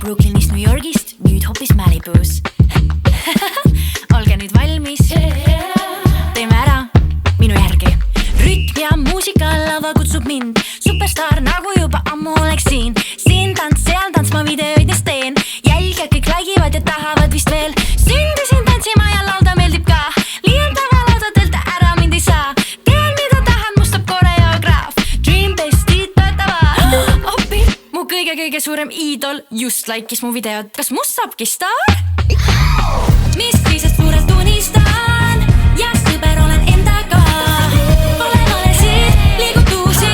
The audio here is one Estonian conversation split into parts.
Brooklynist, New Yorgist, nüüd hoopis Malibus. Olge nüüd valmis, teeme ära minu järgi. Rütm ja muusika lava kutsub mind, superstaar nagu juba ammu oleks siin. Siin tants, seal tants, ma videoid neist teen. Jälgijad kõik laigivad ja tahavad vist veel. Sündisin tantsima ja laulda meeldib ka. Liialdava laudadelt ära mind ei saa. Tean mida tahan, mustab koreograaf. Dream bestid töötavad. Oppi, mu kõige suurem iidol just likeis mu videod. Kas must saabki staar? Mis viisest suurelt tunistan ja sõber olen endaga. Pole valesid, liigutusi,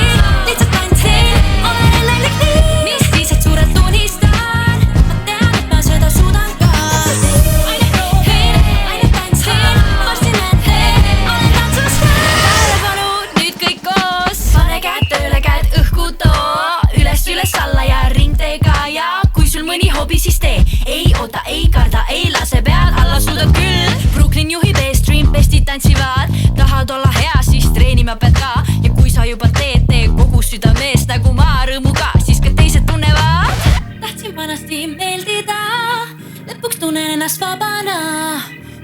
lihtsalt tantsin, olen õnnelik nii. Mis viisest suurelt tunistan, ma tean, et ma seda suudan ka. Aine proovin, aine tantsin, varsti näen, olen tantsustan. Tähelepanu, nüüd kõik koos, pane käed tööle, käed õhku too. Üles alla ja ringtega ja kui sul mõni hobi, siis tee. Ei oota, ei karda, ei lase peal alla, suudad küll. Brooklyn juhib ees, Dream bestid tantsivad. Tahad olla hea, siis treenima pead ka. Ja kui sa juba teed, tee kogu südameest nagu ma rõõmuga, siis ka teised tunnevad. Tahtsin vanasti meeldida, lõpuks tunnen ennast vabana.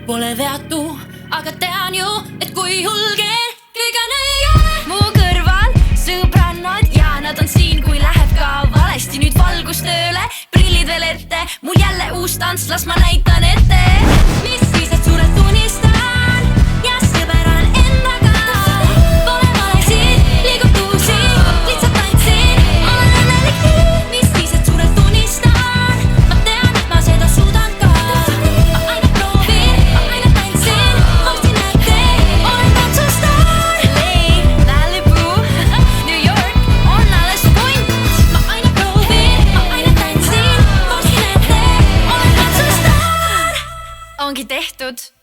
Pole veatu, aga tean ju, et kui hulgen kõigane jää. Mu kõrval sõbrannad ja nad on siin, kui läheb ka valesti. Nüüd valgus tööle, prillid veel ette, mul jälle uus tants, las ma näitan ette. Mis viised suurelt tunistan ja sõber olen endaga. Pole valesid, liigutusi, lihtsalt tantsin, olen õnnelik nii. Mis viised suurelt tunistan, ma tean, et ma seda suudan ka. Ma aina proovin, ma aina tantsin, varsti näen, olen tantsustar. LA, Malibu, New York on alles point. Ma aina proovin, ma aina tantsin, varsti näen, olen tantsustar. Ongi tehtud.